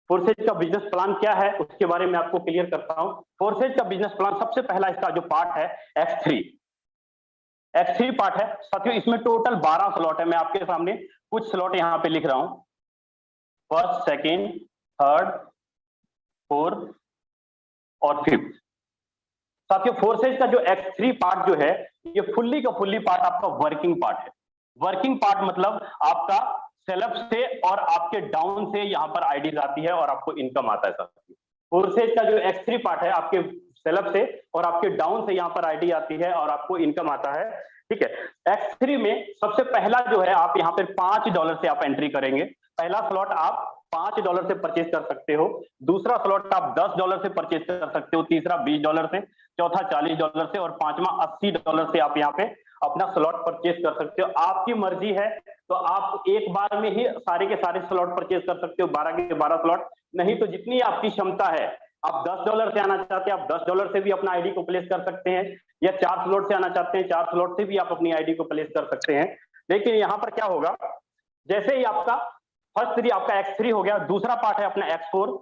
Forces का business plan क्या है उसके बारे में आपको क्लियर करता हूं। फोर्सेज का बिजनेस प्लान सबसे पहला इसका जो पार्ट है X3 पार्ट है साथियों। इसमें टोटल 12 स्लॉट है। मैं आपके सामने कुछ स्लॉट यहां पे लिख रहा हूं, फर्स्ट, सेकेंड, थर्ड, फोर्थ और फिफ्थ। साथियों फोर्सेज का जो X3 पार्ट जो है ये फुल्ली का फुल्ली पार्ट आपका वर्किंग पार्ट है। वर्किंग पार्ट मतलब आपका सेल से और आपके डाउन से यहां पर आईडी आती है और आपको इनकम आता है साथियों। फोर्सेज का जो X3 पार्ट है आपके सेल से और आपके डाउन से यहां पर आईडी आती है और आपको इनकम आता है, ठीक है। X3 में सबसे पहला जो है आप यहां पर $5 से आप एंट्री करेंगे। पहला स्लॉट आप $5 से परचेज कर सकते हो, दूसरा स्लॉट आप $10 से परचेज कर सकते हो, तीसरा $20 से, चौथा $40 से और पांचवा $80 से आप यहाँ पे अपना स्लॉट परचेज कर सकते हो। आपकी मर्जी है तो आप एक बार में ही सारे के सारे स्लॉट परचेज कर सकते हो, 12 के 12 स्लॉट, नहीं तो जितनी आपकी क्षमता है। आप $10 से आना चाहते हैं, आप $10 से भी अपना आईडी को प्लेस कर सकते हैं, या 4 स्लॉट से आना चाहते हैं, 4 स्लॉट से भी आप अपनी आईडी को प्लेस कर सकते हैं। लेकिन यहाँ पर क्या होगा, जैसे ही आपका फर्स्ट 3 आपका X3 हो गया, दूसरा पार्ट है अपना X4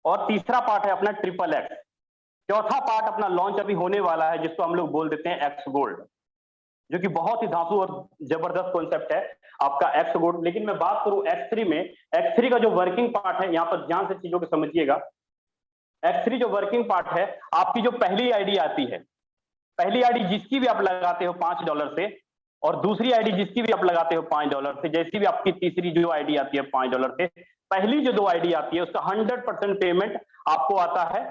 और तीसरा पार्ट है अपना XXX, चौथा पार्ट अपना लॉन्च अभी होने वाला है जिसको हम लोग बोल देते हैं X गोल्ड, जो कि बहुत ही धांसू और जबरदस्त कॉन्सेप्ट है आपका X गोल्ड। लेकिन मैं बात करूं X3 में, X3 का जो वर्किंग पार्ट है, यहां पर ध्यान से चीजों को समझिएगा। X3 जो वर्किंग पार्ट है, आपकी जो पहली आईडी आती है, पहली आईडी जिसकी भी आप लगाते हो $5 से और दूसरी आईडी जिसकी भी आप लगाते हो $5 से, जैसी भी आपकी तीसरी जो आईडी आती है $5 से, पहली जो 2 आईडी आती है उसका 100% पेमेंट आपको आता है।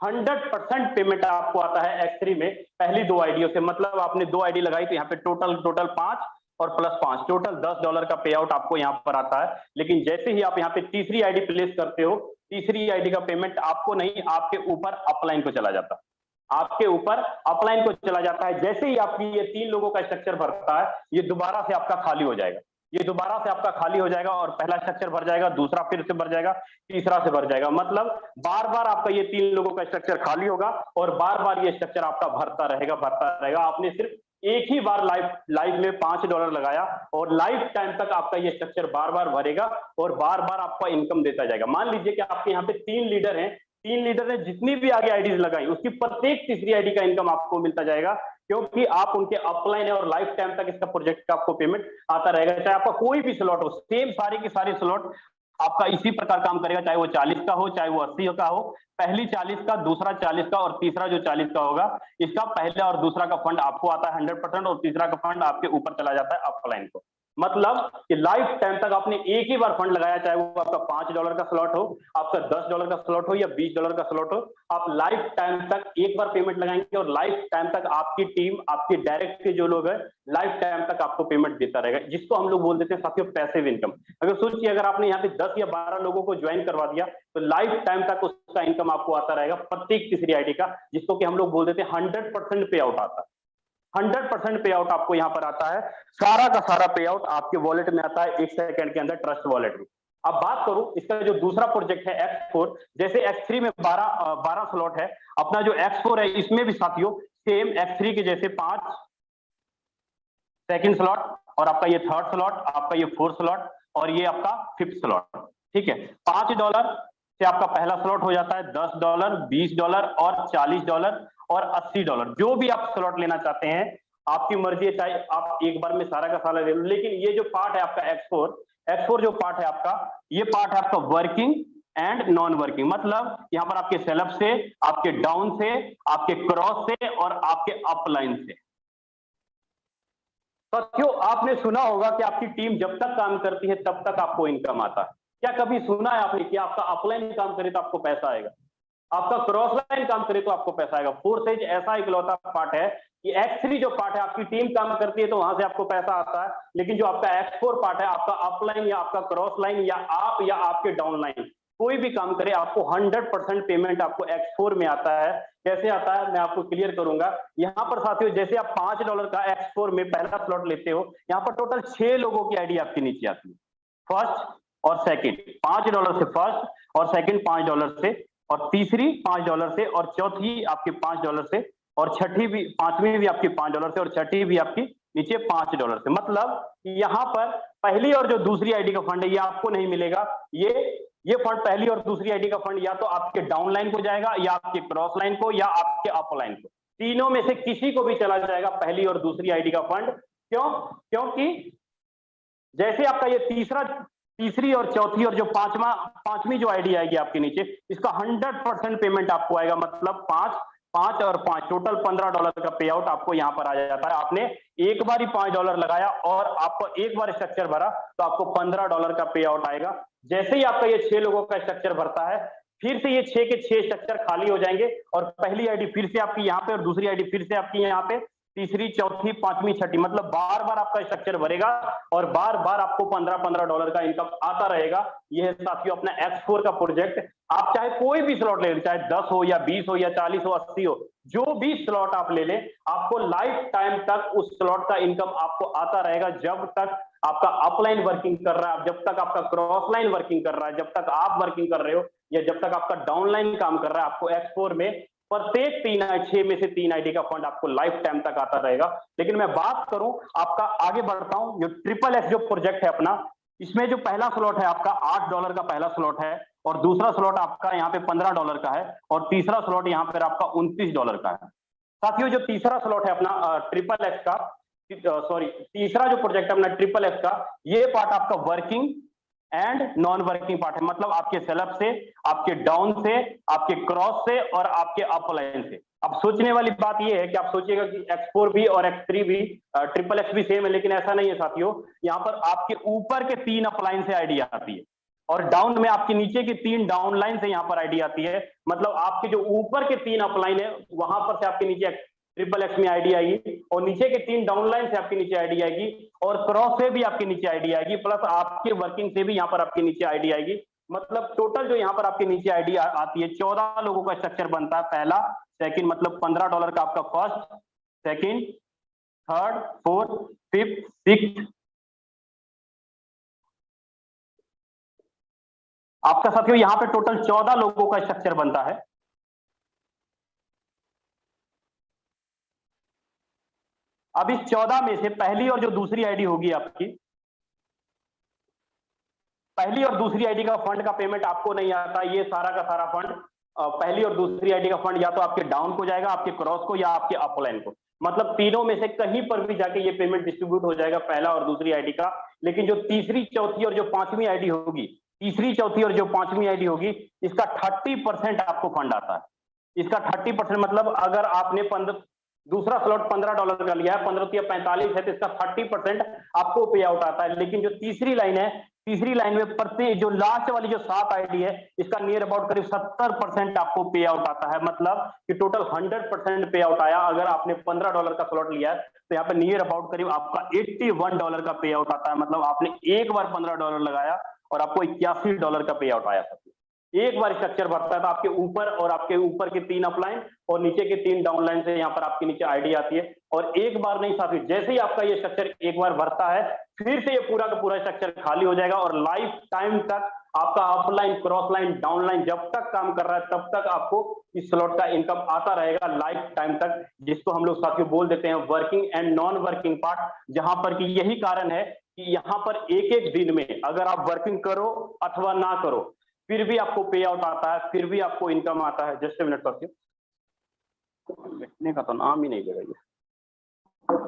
100% पेमेंट आपको आता है X3 में पहली 2 आईडियों से। मतलब आपने 2 आईडी लगाई तो यहाँ पे टोटल 5 और प्लस 5 टोटल $10 का पे आउट आपको यहाँ पर आता है। लेकिन जैसे ही आप यहाँ पे तीसरी आईडी प्लेस करते हो, तीसरी आईडी का पेमेंट आपको नहीं, आपके ऊपर अपलाइन को चला जाता है, आपके ऊपर अपलाइन को चला जाता है। जैसे ही आपकी ये 3 लोगों का स्ट्रक्चर भरता है, ये दोबारा से आपका खाली हो जाएगा, ये दोबारा से आपका खाली हो जाएगा और पहला स्ट्रक्चर भर जाएगा, दूसरा फिर से भर जाएगा, तीसरा से भर जाएगा। मतलब बार बार आपका ये 3 लोगों का स्ट्रक्चर खाली होगा और बार बार ये स्ट्रक्चर आपका भरता रहेगा। आपने सिर्फ एक ही बार लाइव में $5 लगाया और लाइफ टाइम तक आपका ये स्ट्रक्चर बार बार भरेगा और बार बार आपका इनकम देता जाएगा। मान लीजिए कि आपके यहाँ पे 3 लीडर हैं, 3 लीडर ने जितनी भी आगे आईडीज लगाई उसकी प्रत्येक तीसरी आईडी का इनकम आपको मिलता जाएगा, क्योंकि आप उनके अपलाइन है और लाइफ टाइम तक इसका प्रोजेक्ट का आपको पेमेंट आता रहेगा। चाहे आपका कोई भी स्लॉट हो, सेम सारे के सारे स्लॉट आपका इसी प्रकार काम करेगा, चाहे वो 40 का हो, चाहे वो 80 का हो। पहली 40 का, दूसरा 40 का और तीसरा जो 40 का होगा, इसका पहला और दूसरा का फंड आपको आता है 100% और तीसरा का फंड आपके ऊपर चला जाता है अपलाइन को। मतलब कि लाइफ टाइम तक आपने एक ही बार फंड लगाया, चाहे वो आपका $5 का स्लॉट हो, आपका $10 का स्लॉट हो या $20 का स्लॉट हो, आप लाइफ टाइम तक एक बार पेमेंट लगाएंगे और लाइफ टाइम तक आपकी टीम, आपके डायरेक्ट के जो लोग हैं, लाइफ टाइम तक आपको पेमेंट देता रहेगा, जिसको हम लोग बोल देते हैं साथियों पैसिव इनकम। अगर सोचिए, अगर आपने यहाँ पे 10 या 12 लोगों को ज्वाइन करवा दिया तो लाइफ टाइम तक उसका इनकम आपको आता रहेगा प्रत्येक तीसरी आईडी का, जिसको कि हम लोग बोल देते हैं 100% पे आउट आता है। 100% पे आउट आपको यहाँ पर आता है, सारा का सारा पे आउट आपके वॉलेट में आता है 1 सेकंड के अंदर, ट्रस्ट वॉलेट में। अब बात करूं इसका जो दूसरा प्रोजेक्ट है X4, जैसे X3 में 12 स्लॉट है, अपना जो X4 है इसमें भी साथियों सेम X3 के जैसे 5 सेकंड स्लॉट और आपका ये थर्ड स्लॉट, आपका ये 4th स्लॉट और ये आपका 5th स्लॉट, ठीक है। $5 से आपका पहला स्लॉट हो जाता है $10, $20 और $40 और $80। जो भी आप स्लॉट लेना चाहते हैं आपकी मर्जी है, चाहे आप एक बार में सारा का सारा ले लो। लेकिन ये जो पार्ट है आपका X4 जो पार्ट है आपका, ये पार्ट है आपका वर्किंग एंड नॉन वर्किंग। मतलब यहाँ पर आपके सेलअप से, आपके डाउन से, आपके क्रॉस से और आपके अपलाइन से। साथियों आपने सुना होगा कि आपकी टीम जब तक काम करती है तब तक आपको इनकम आता है। क्या कभी सुना है आपने कि आपका अपलाइन काम करे तो आपको पैसा आएगा, आपका क्रॉस लाइन काम करे तो आपको पैसा आएगा? फोर्सेज ऐसा इकलौता पार्ट है कि X3 जो पार्ट है, आपकी टीम काम करती है तो वहां से आपको पैसा आता है, लेकिन जो आपका X4 पार्ट है, आपका अपलाइन या आपका क्रॉस लाइन या आपके डाउन लाइन कोई भी काम करे, आपको 100% पेमेंट आपको X4 में आता है। कैसे आता है मैं आपको क्लियर करूंगा। यहाँ पर साथियों जैसे आप $5 का X4 में पहला स्लॉट लेते हो, यहाँ पर टोटल 6 लोगों की आईडी आपके नीचे आती है, फर्स्ट और सेकंड $5 से फर्स्ट और सेकंड $5 से और तीसरी $5 से और चौथी आपकी $5 से और छठी भी, पांचवी भी आपकी $5 से और छठी भी आपकी नीचे $5 से। मतलब यहाँ पर पहली और जो दूसरी आईडी का फंड है ये आपको नहीं मिलेगा। ये फंड पहली और दूसरी आईडी का फंड या तो आपके डाउन लाइन को जाएगा, या आपके क्रॉस लाइन को, या आपके अप लाइन को। तीनों में से किसी को भी चला जाएगा पहली और दूसरी आईडी का फंड। क्यों? क्योंकि जैसे आपका ये तीसरी और चौथी और जो पांचवी जो आईडी आएगी आपके नीचे, इसका 100% पेमेंट आपको आएगा। मतलब 5 और 5 टोटल $15 का पे आउट आपको यहाँ पर आ जाता है। आपने एक बार ही $5 लगाया और आपको एक बार स्ट्रक्चर भरा तो आपको $15 का पे आउट आएगा। जैसे ही आपका ये 6 लोगों का स्ट्रक्चर भरता है, फिर से ये 6 के 6 स्ट्रक्चर खाली हो जाएंगे और पहली आईडी फिर से आपकी यहाँ पे और दूसरी आईडी फिर से आपकी यहाँ पे, तीसरी, चौथी, पांचवी, छठी, मतलब बार बार आपका स्ट्रक्चर भरेगा और बार बार आपको $15 का इनकम आता रहेगा। यह है साथियों अपना X4 का प्रोजेक्ट। आप चाहे कोई भी स्लॉट ले लें, चाहे 10 हो या 20 हो या 40 हो, 80 हो, जो भी स्लॉट आप ले लें, आपको लाइफ टाइम तक उस स्लॉट का इनकम आपको आता रहेगा। जब तक आपका अपलाइन वर्किंग कर रहा है, जब तक आपका क्रॉस लाइन वर्किंग कर रहा है, जब तक आप वर्किंग कर रहे हो, या जब तक आपका डाउन लाइन काम कर रहा है, आपको X4 में प्रत्येक 6 में से 3 आईडी का फंड आपको लाइफ टाइम तक आता रहेगा। लेकिन मैं बात करूं आपका, आगे बढ़ता हूं, जो XXX जो प्रोजेक्ट है अपना, इसमें जो पहला स्लॉट है आपका $8 का पहला स्लॉट है, और दूसरा स्लॉट आपका यहाँ पे $15 का है, और तीसरा स्लॉट यहाँ पर आपका $29 का है। साथियों जो तीसरा स्लॉट है अपना XXX का, तीसरा जो प्रोजेक्ट है अपना XXX का, ये पार्ट आपका working and non working part है। मतलब आपके सेलअप से, आपके डाउन से, आपके क्रॉस से और आपके अप लाइन से। अब सोचने वाली बात यह है कि आप सोचिएगा कि X4 भी और X3 भी, XXX भी सेम है, लेकिन ऐसा नहीं है साथियों। यहाँ पर आपके ऊपर के 3 अप लाइन से आईडी आती है और डाउन में आपके नीचे की 3 डाउन लाइन से यहाँ पर आईडी आती है। मतलब आपके जो ऊपर के 3 अप लाइन है वहां पर से आपके नीचे XXX में आईडी आएगी, और नीचे के 3 डाउन लाइन से आपके नीचे आईडी आएगी, और क्रॉस से भी आपके नीचे आईडी आएगी, प्लस आपके वर्किंग से भी यहाँ पर आपके नीचे आईडी आएगी। मतलब टोटल जो यहाँ पर आपके नीचे आईडी आती है, 14 लोगों का स्ट्रक्चर बनता है। पहला, सेकंड, मतलब $15 का आपका first, second, third, fourth, fifth, sixth, आपका साथियों यहाँ पे टोटल 14 लोगों का स्ट्रक्चर बनता है। अब इस 14 में से पहली और जो दूसरी आईडी होगी आपकी, पहली और दूसरी आईडी का फंड का पेमेंट आपको नहीं आता। ये सारा का सारा फंड, पहली और दूसरी आईडी का फंड या तो आपके डाउन को जाएगा, आपके क्रॉस को, या आपके अप लाइन को। मतलब तीनों में से कहीं पर भी जाके ये पेमेंट डिस्ट्रीब्यूट हो जाएगा, पहला और दूसरी आईडी का। लेकिन जो तीसरी, चौथी और जो पांचवी आईडी होगी, तीसरी, चौथी और जो पांचवी आईडी होगी, इसका 30% आपको फंड आता है। इसका 30% मतलब अगर आपने दूसरा स्लॉट $15 का लिया है, 15 या 45 है, तो इसका 30% आपको पे आउट आता है। लेकिन जो तीसरी लाइन है, तीसरी लाइन में प्रत्येक जो लास्ट वाली जो 7 आईडी है, इसका नियर अबाउट करीब 70% आपको पे आउट आता है। मतलब कि टोटल 100% पे आउट आया। अगर आपने $15 का स्लॉट लिया है तो यहाँ पे नियर अबाउट करीब आपका $81 का पे आउट आता है। मतलब आपने एक बार $15 लगाया और आपको $81 का पे आउट आया। एक बार स्ट्रक्चर भरता है तो आपके ऊपर और आपके ऊपर के 3 अपलाइन और नीचे के 3 डाउनलाइन से यहाँ पर आपके नीचे आईडी आती है। और एक बार नहीं साथी, जैसे ही आपका ये स्ट्रक्चर एक बार भरता है, फिर से ये पूरा का पूरा स्ट्रक्चर खाली हो जाएगा और लाइफ टाइम तक आपका अपलाइन, क्रॉस लाइन, डाउनलाइन जब तक काम कर रहा है तब तक आपको इस स्लॉट का इनकम आता रहेगा लाइफ टाइम तक, जिसको हम लोग साथियों बोल देते हैं working and non working part. जहां पर कि यही कारण है कि यहाँ पर एक एक दिन में अगर आप वर्किंग करो अथवा ना करो, फिर भी आपको पे आउट आता है, फिर भी आपको इनकम आता है। जस्ट ए मिनट साथियों, लिखने का तो नाम ही नहीं ले रही है।